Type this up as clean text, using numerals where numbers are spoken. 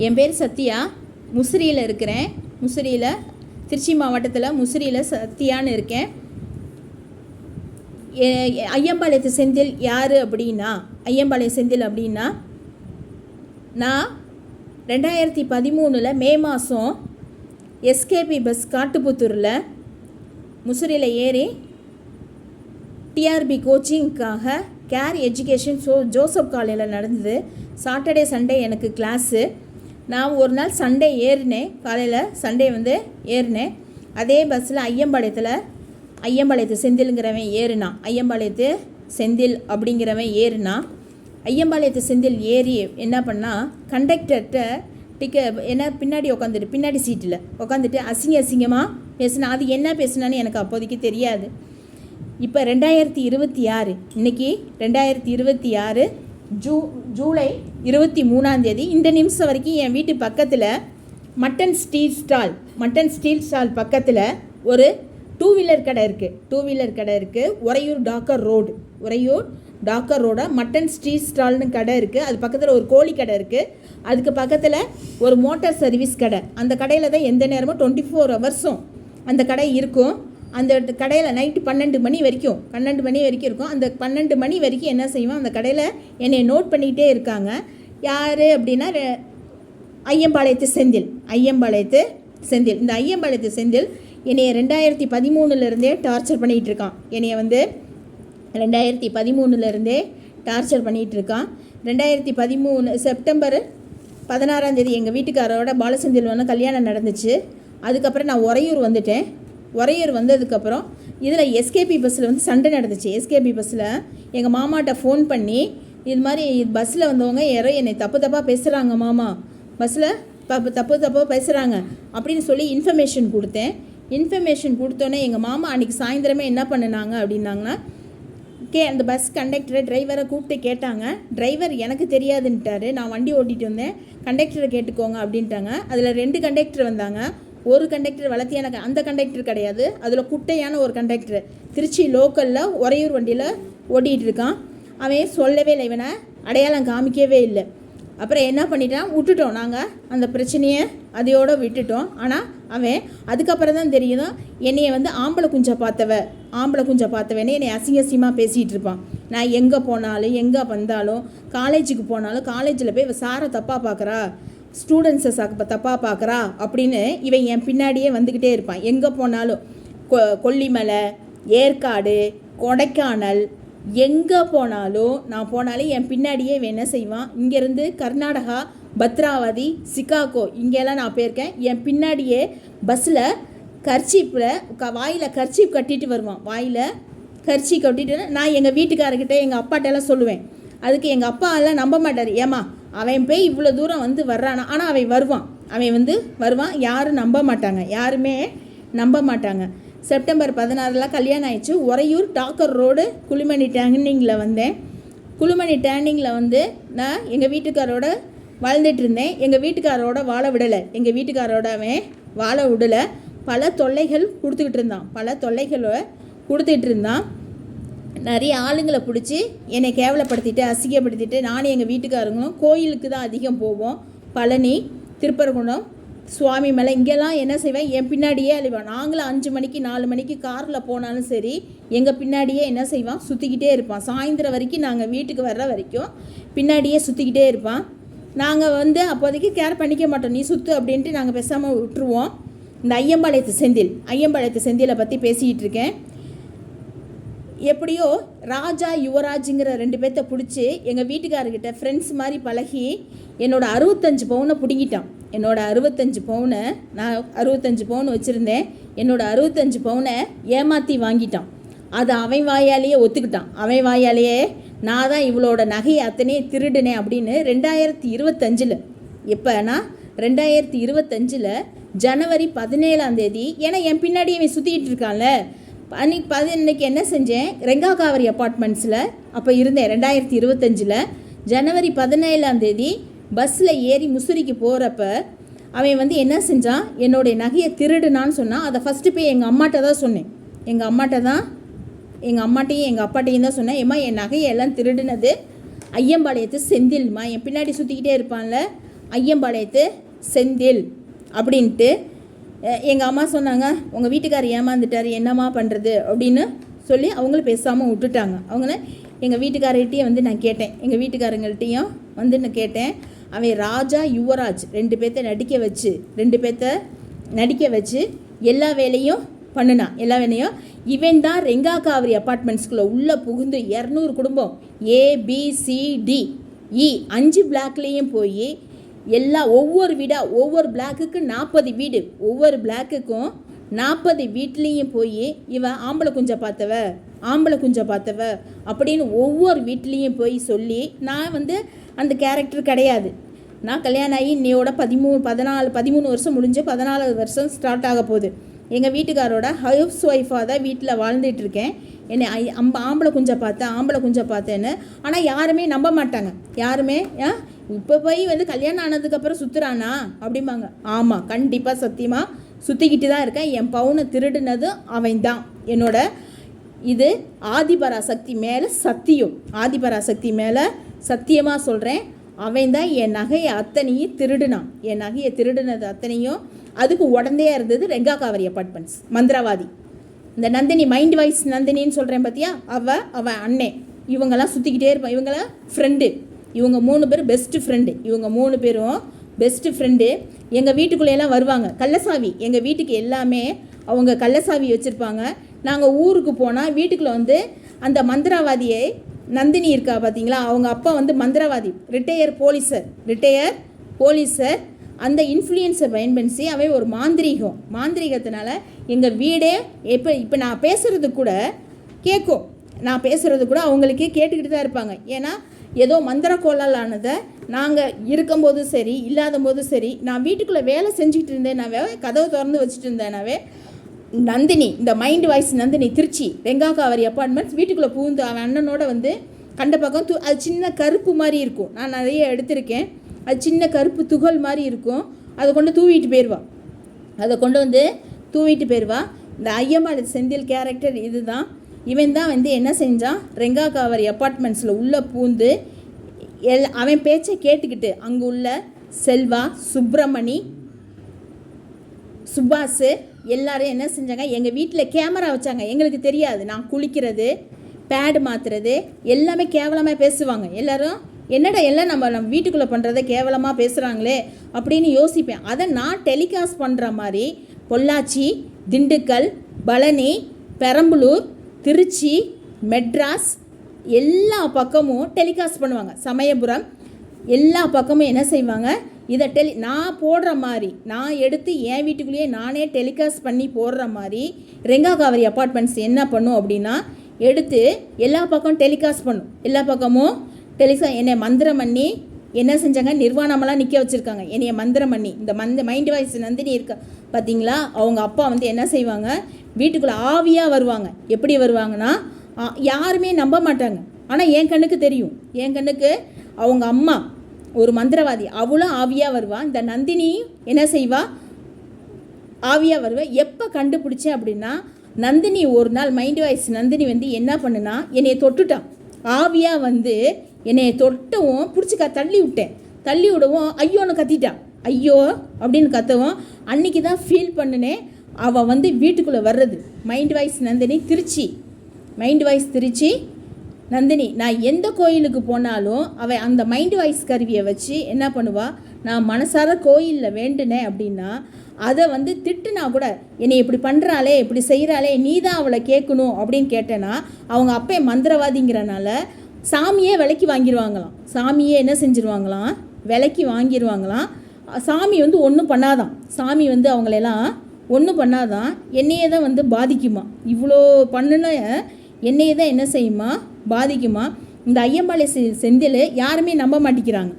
என் பேர் சத்யா. முசிறியில் இருக்கிறேன். முசிறியில், திருச்சி மாவட்டத்தில் முசிறியில் சத்யான்னு இருக்கேன். ஐயம்பாளையத்து செந்தில் யார் அப்படின்னா, ஐயம்பாளையம் செந்தில் அப்படின்னா, நான் 2013 மே மாதம் எஸ்கேபி பஸ் காட்டுப்புத்தூரில் முசிறியில் ஏறி டிஆர்பி கோச்சிங்க்காக கேர் எஜுகேஷன் ஜோசப் காலேஜில் நடந்தது. சாட்டர்டே சண்டே எனக்கு கிளாஸு. நான் ஒரு நாள் சண்டே ஏறினேன். காலையில் சண்டே ஏறினேன். அதே பஸ்ஸில் ஐயம்பாளையத்து செந்தில்ங்கிறவன் ஏறினான். ஐயம்பாளையத்து செந்தில் அப்படிங்கிறவன் ஏறினான். ஐயம்பாளையத்து செந்தில் ஏறி என்ன பண்ணால், கண்டக்டர்கிட்ட என்ன பின்னாடி பின்னாடி சீட்டில் உட்காந்துட்டு அசிங்கமாக பேசினா. அது என்ன பேசினான்னு எனக்கு அப்போதைக்கு தெரியாது. இப்போ 2026, இன்றைக்கி 2026 ஜூலை 23 இந்த நிமிஷம் வரைக்கும் என் வீட்டு பக்கத்தில் மட்டன் ஸ்டீல் ஸ்டால் பக்கத்தில் ஒரு டூ வீலர் கடை இருக்குது. உறையூர் டாக்கர் ரோட மட்டன் ஸ்ட்ரீட் ஸ்டால்னு கடை இருக்குது. அது பக்கத்தில் ஒரு கோழி கடை இருக்குது. அதுக்கு பக்கத்தில் ஒரு மோட்டார் சர்வீஸ் கடை. அந்த கடையில் தான் எந்த நேரமும் 24 ஹவர்ஸும் அந்த கடை இருக்கும். அந்த கடையில் நைட்டு 12 மணி வரைக்கும் இருக்கும். அந்த 12 மணி வரைக்கும் என்ன செய்வோம், அந்த கடையில் என்னை நோட் பண்ணிக்கிட்டே இருக்காங்க. யார் அப்படின்னா, ஐயம்பாளையத்து செந்தில். இந்த ஐயம்பாளையத்து செந்தில் என்னைய 2013 டார்ச்சர் பண்ணிகிட்டு இருக்கான். என்னைய 2013 டார்ச்சர் பண்ணிகிட்டு இருக்கான். 2013 செப்டம்பர் 16 எங்கள் வீட்டுக்காரோட பாலசெந்தில் கல்யாணம் நடந்துச்சு. அதுக்கப்புறம் நான் உறையூர் வந்துட்டேன். உறையூர் வந்ததுக்கப்புறம் இதில் எஸ்கேபி பஸ்ஸில் சண்டை நடந்துச்சு. எஸ்கேபி பஸ்ஸில் எங்கள் மாமாட்ட ஃபோன் பண்ணி, இது மாதிரி பஸ்ஸில் வந்தவங்க யாரோ என்னை தப்பாக பேசுகிறாங்க மாமா, பஸ்ஸில் தப்பாக பேசுகிறாங்க அப்படின்னு சொல்லி இன்ஃபர்மேஷன் கொடுத்தோன்னே எங்கள் மாமா அன்றைக்கி சாயந்தரமே என்ன பண்ணினாங்க அப்படின்னாங்கன்னா, அந்த பஸ் கண்டக்டரை டிரைவரை கூப்பிட்டு கேட்டாங்க. டிரைவர் எனக்கு தெரியாதுன்ட்டார். நான் வண்டி ஓட்டிகிட்டு வந்தேன், கண்டக்டரை கேட்டுக்கோங்க அப்படின்ட்டாங்க. அதில் 2 கண்டக்டர் வந்தாங்க. ஒரு கண்டக்டர் வளர்த்தியான அந்த கண்டக்டர் கிடையாது, அதில் குட்டையான ஒரு கண்டக்டர் திருச்சி லோக்கலில் உறையூர் வண்டியில் ஓட்டிகிட்டு இருக்கான். அவன் சொல்லவே இல்லை, இவனை அடையாளம் காமிக்கவே இல்லை. அப்புறம் என்ன பண்ணிட்டான், விட்டுட்டோம். நாங்கள் அந்த பிரச்சனையை அதையோடு விட்டுட்டோம். ஆனால் அவன் அதுக்கப்புறம் தான் தெரியுது, என்னைய ஆம்பளை குஞ்சை பார்த்தவனே என்னை அசிங்கமாக பேசிகிட்டு இருப்பான். நான் எங்கே போனாலும் எங்கே வந்தாலும், காலேஜுக்கு போனாலும் காலேஜில் போய் சாரை தப்பாக பார்க்குறா, ஸ்டூடெண்ட்ஸை தப்பாக பார்க்குறா அப்படின்னு இவன் என் பின்னாடியே வந்துக்கிட்டே இருப்பான். எங்கே போனாலும் கொல்லிமலை, ஏற்காடு, கொடைக்கானல், எங்கே போனாலும் என் பின்னாடியே இவன் என்ன செய்வான். இங்கேருந்து கர்நாடகா, பத்ராவதி, சிகாகோ இங்கெல்லாம் நான் போயிருக்கேன். என் பின்னாடியே பஸ்ஸில் வாயில் கர்ச்சீப் கட்டிட்டு வருவான். வாயில் கர்ச்சீப் கட்டிட்டு நான் எங்கள் வீட்டுக்காரர்கிட்ட எங்கள் அப்பாட்டெல்லாம் சொல்லுவேன். அதுக்கு எங்கள் அப்பா எல்லாம் நம்ப மாட்டார். ஏமா அவன் போய் இவ்வளோ தூரம் வர்றானா, ஆனால் அவன் வருவான். யாரும் யாருமே நம்ப மாட்டாங்க. செப்டம்பர் 16 கல்யாணம் ஆயிடுச்சு. உறையூர் டாக்கர் ரோடு குளிமணி டேர்னிங்கில் வந்தேன். குளிமணி டேர்னிங்கில் நான் எங்கள் வீட்டுக்காரோட வாழ்ந்துட்டு இருந்தேன். எங்கள் வீட்டுக்காரோட வாழ விடலை. பல தொல்லைகள் கொடுத்துக்கிட்டு இருந்தான். நிறைய ஆளுங்களை பிடிச்சி என்னை கேவலப்படுத்திட்டு அசிங்கப்படுத்திட்டு, நானும் எங்கள் வீட்டுக்காரங்களும் கோயிலுக்கு தான் அதிகம் போவோம். பழனி, திருப்பரங்குன்றம், சுவாமி மலை இங்கெல்லாம் என்ன செய்வேன், என் பின்னாடியே அழிவான். நாங்களும் 5 மணிக்கு 4 மணிக்கு காரில் போனாலும் சரி, எங்கள் பின்னாடியே என்ன செய்வான், சுற்றிக்கிட்டே இருப்பான். சாயந்தரம் வரைக்கும் நாங்கள் வீட்டுக்கு வர்ற வரைக்கும் பின்னாடியே சுற்றிக்கிட்டே இருப்பான். நாங்கள் அப்போதைக்கு கேர் பண்ணிக்க மாட்டோம். நீ சுற்று அப்படின்ட்டு நாங்கள் பேசாமல் விட்டுருவோம். இந்த ஐயம்பாளையத்து செந்திலை பற்றி பேசிக்கிட்டு இருக்கேன். எப்படியோ ராஜா யுவராஜுங்கிற 2 பேர்த்த பிடிச்சி எங்கள் வீட்டுக்காரர்கிட்ட ஃப்ரெண்ட்ஸ் மாதிரி பழகி என்னோட 65 பவுனை பிடுங்கிட்டான். நான் 65 பவுன் வச்சுருந்தேன். என்னோட 65 பவுனை ஏமாற்றி வாங்கிட்டான். அதை அவன் வாயாலேயே ஒத்துக்கிட்டான். நான் தான் இவளோட நகையை அத்தனையே திருடினேன் அப்படின்னு 2025 எப்போனா 2025 ஜனவரி 17 ஏன்னா என் பின்னாடி இவன் சுற்றிக்கிட்டு இருக்கான்ல. இன்னைக்கு என்ன செஞ்சேன், ரெங்காகாவரி அப்பார்ட்மெண்ட்ஸில் அப்போ இருந்தேன். 2025 ஜனவரி 17 பஸ்ஸில் ஏறி முசிறிக்கு போகிறப்ப அவன் என்ன செஞ்சான், என்னுடைய நகையை திருடுனான்னு சொன்னான். அதை ஃபஸ்ட்டு போய் எங்கள் அம்மாட்ட தான் சொன்னேன். எங்கள் அம்மாட்டையும் எங்கள் அப்பாட்டையும் தான் சொன்னேன். ஏம்மா, என் நகையெல்லாம் திருடுனது ஐயம்பாளையத்து செந்தில்மா, என் பின்னாடி சுற்றிக்கிட்டே இருப்பான்ல ஐயம்பாளையத்து செந்தில் அப்படின்ட்டு எங்கள் அம்மா சொன்னாங்க, உங்கள் வீட்டுக்காரர் ஏமாந்துட்டார், என்னம்மா பண்ணுறது அப்படின்னு சொல்லி அவங்களும் பேசாமல் விட்டுட்டாங்க. அவங்கள எங்கள் வீட்டுக்காரர்கிட்டையும் வந்து நான் கேட்டேன், எங்கள் வீட்டுக்காரங்கள்ட்டையும் வந்து நான் கேட்டேன். அவன் ராஜா யுவராஜ் 2 பேர்த்த நடிக்க வச்சு எல்லா வேலையும் பண்ணினான். எல்லா வேலையும் இவன் தான் ரெங்கா காவிரி அப்பார்ட்மெண்ட்ஸ்குள்ளே உள்ளே புகுந்து 200 குடும்பம் ABCDE 5 பிளாக்லேயும் போய் ஒவ்வொரு பிளாக்குக்கு 40 வீடு, ஒவ்வொரு பிளாக்குக்கும் 40 வீட்லேயும் போய் இவன் ஆம்பளை குஞ்சை பார்த்தவ அப்படின்னு ஒவ்வொரு வீட்லேயும் போய் சொல்லி, நான் வந்து அந்த கேரக்டர் கிடையாது. நான் கல்யாணம் ஆகி இன்னையோட 13 வருஷம் முடிஞ்சு 14 வருஷம் ஸ்டார்ட் ஆக போகுது. எங்கள் வீட்டுக்காரோட ஹவுஸ் ஒய்ஃபாக தான் வீட்டில் வாழ்ந்துட்டுருக்கேன். என்னை ஆம்பளை குஞ்சை பார்த்தேன்னு. ஆனால் யாருமே நம்ப மாட்டாங்க. யாருமே இப்போ போய் வந்து கல்யாணம் ஆனதுக்கப்புறம் சுற்றுறானா அப்படிம்பாங்க. ஆமாம், கண்டிப்பாக சத்தியமாக சுற்றிக்கிட்டு தான் இருக்கேன். என் பவுனை திருடுனது அவன் தான். என்னோட இது ஆதிபராசக்தி மேலே சத்தியமாக சொல்கிறேன். அவன் தான் என் நகையை அத்தனையும் திருடுனான். என் நகையை திருடுனது அத்தனையும் அதுக்கு உடந்தையாக இருந்தது ரெங்கா காவிரி அப்பார்ட்மெண்ட்ஸ் மந்திரவாதி. இந்த நந்தினி, மைண்ட் வாய்ஸ் நந்தினின்னு சொல்கிறேன் பார்த்தியா, அவன் அண்ணன். இவங்கெல்லாம் சுற்றிக்கிட்டே இருப்பான். இவங்களாம் ஃப்ரெண்டு. இவங்க 3 பேர் பெஸ்ட்டு ஃப்ரெண்டு. எங்கள் வீட்டுக்குள்ளேயெல்லாம் வருவாங்க. கள்ளசாவி, எங்கள் வீட்டுக்கு எல்லாமே அவங்க கள்ளசாவி வச்சுருப்பாங்க. நாங்கள் ஊருக்கு போனால் வீட்டுக்குள்ளே வந்து அந்த மந்திரவாதியை, நந்தினி இருக்கா பார்த்தீங்களா, அவங்க அப்பா வந்து மந்திரவாதி, ரிட்டையர் போலீஸர். அந்த இன்ஃப்ளூயன்ஸை பயன்படுத்தி அவன் ஒரு மாந்திரீகத்தினால எங்கள் வீடே இப்போ நான் பேசுகிறது கூட கேட்கும். அவங்களுக்கே கேட்டுக்கிட்டு தான் இருப்பாங்க. ஏன்னா ஏதோ மந்திர கோளாலானதை நாங்கள் இருக்கும்போதும் சரி, இல்லாத போதும் சரி, நான் வீட்டுக்குள்ளே வேலை செஞ்சுக்கிட்டு இருந்தேனாவே, கதவு திறந்து வச்சுட்டு இருந்தேனாவே, நந்தினி, இந்த mind voice Nandini, Trichy Renga Kaveri apartments வீட்டுக்குள்ளே புகுந்து அவன் அண்ணனோட வந்து கண்ட பக்கம் அது சின்ன கருப்பு மாதிரி இருக்கும். நான் நிறைய எடுத்திருக்கேன். அது சின்ன கருப்பு துகள் மாதிரி இருக்கும். அதை கொண்டு தூவிட்டு போயிடுவா. இந்த ஐயம்பாளைய செந்தில் கேரக்டர் இதுதான். இவன் தான் வந்து என்ன செஞ்சான், ரெங்கா காவிரி அப்பார்ட்மெண்ட்ஸில் உள்ளே பூந்து அவன் பேச்சை கேட்டுக்கிட்டு அங்கே உள்ள செல்வா, சுப்பிரமணி, சுபாஷ் எல்லாரும் என்ன செஞ்சாங்க, எங்கள் வீட்டில் கேமரா வச்சாங்க. எங்களுக்கு தெரியாது. நான் குளிக்கிறது, பேடு மாற்றுறது எல்லாமே கேவலமாக பேசுவாங்க. எல்லோரும் என்னடா எல்லாம் நம்ம வீட்டுக்குள்ளே பண்ணுறதை கேவலமாக பேசுகிறாங்களே அப்படின்னு யோசிப்பேன். அதை நான் டெலிகாஸ்ட் பண்ணுற மாதிரி பொள்ளாச்சி, திண்டுக்கல், பழனி, பெரம்பலூர், திருச்சி, மெட்ராஸ் எல்லா பக்கமும் டெலிகாஸ்ட் பண்ணுவாங்க. சமயபுரம் எல்லா பக்கமும் என்ன செய்வாங்க, இதை நான் போடுற மாதிரி, நான் எடுத்து என் வீட்டுக்குள்ளேயே நானே டெலிகாஸ்ட் பண்ணி போடுற மாதிரி ரெங்கா காவிரி அப்பார்ட்மெண்ட்ஸ் என்ன பண்ணும் அப்படின்னா, எடுத்து எல்லா பக்கம் டெலிகாஸ்ட் பண்ணும். எல்லா பக்கமும் என்னை மந்திரம் பண்ணி என்ன செஞ்சாங்க, நிர்வாணமெல்லாம் நிற்க வச்சுருக்காங்க. என்னைய மந்திரம் பண்ணி இந்த மைண்ட் வாய்ஸ் நந்தினி இருக்கா பார்த்தீங்களா, அவங்க அப்பா வந்து என்ன செய்வாங்க, வீட்டுக்குள்ளே ஆவியாக வருவாங்க. எப்படி வருவாங்கன்னா, யாருமே நம்ப மாட்டாங்க. ஆனால் என் கண்ணுக்கு தெரியும். என் கண்ணுக்கு அவங்க அம்மா ஒரு மந்திரவாதி, அவளும் ஆவியாக வருவா. இந்த நந்தினியும் என்ன செய்வா, ஆவியாக வருவா. எப்போ கண்டுபிடிச்சேன் அப்படின்னா, நந்தினி ஒரு நாள் மைண்ட் வாய்ஸ் நந்தினி வந்து என்ன பண்ணுனா, என்னையை தொட்டுட்டான். ஆவியாக வந்து என்னையை தொட்டவும் பிடிச்சி தள்ளி விடவும் ஐயோன்னு கத்திட்டான். ஐயோ அப்படின்னு கத்தவும் அன்றைக்கி தான் ஃபீல் பண்ணினேன் அவள் வந்து வீட்டுக்குள்ளே வர்றது. Mind voice Trichy Nandini. நான் எந்த கோயிலுக்கு போனாலும் அவள் அந்த மைண்ட் வாய்ஸ் கருவியை வச்சு என்ன பண்ணுவாள், நான் மனசார கோயிலில் வேண்டுனேன் அப்படின்னா அதை வந்து திட்டுனா கூட, என்னை இப்படி பண்ணுறாளே, இப்படி செய்கிறாளே, நீ தான் அவளை கேட்கணும் அப்படின்னு கேட்டேன்னா, அவங்க அப்பே மந்திரவாதிங்கிறனால சாமியே விலைக்கு வாங்கிடுவாங்களாம். சாமியே என்ன செஞ்சுருவாங்களாம், விலைக்கு வாங்கிடுவாங்களாம். சாமி வந்து ஒன்றும் பண்ணாதான். சாமி வந்து அவங்களெல்லாம் ஒன்றும் பண்ணாதான். என்னையே தான் வந்து பாதிக்குமா. இவ்வளோ பண்ணுன என்னையே தான் என்ன செய்யுமா, பாதிக்குமா. இந்த ஐயம்பாளைய செந்தில் யாருமே நம்ப மாட்டேங்கிறாங்க.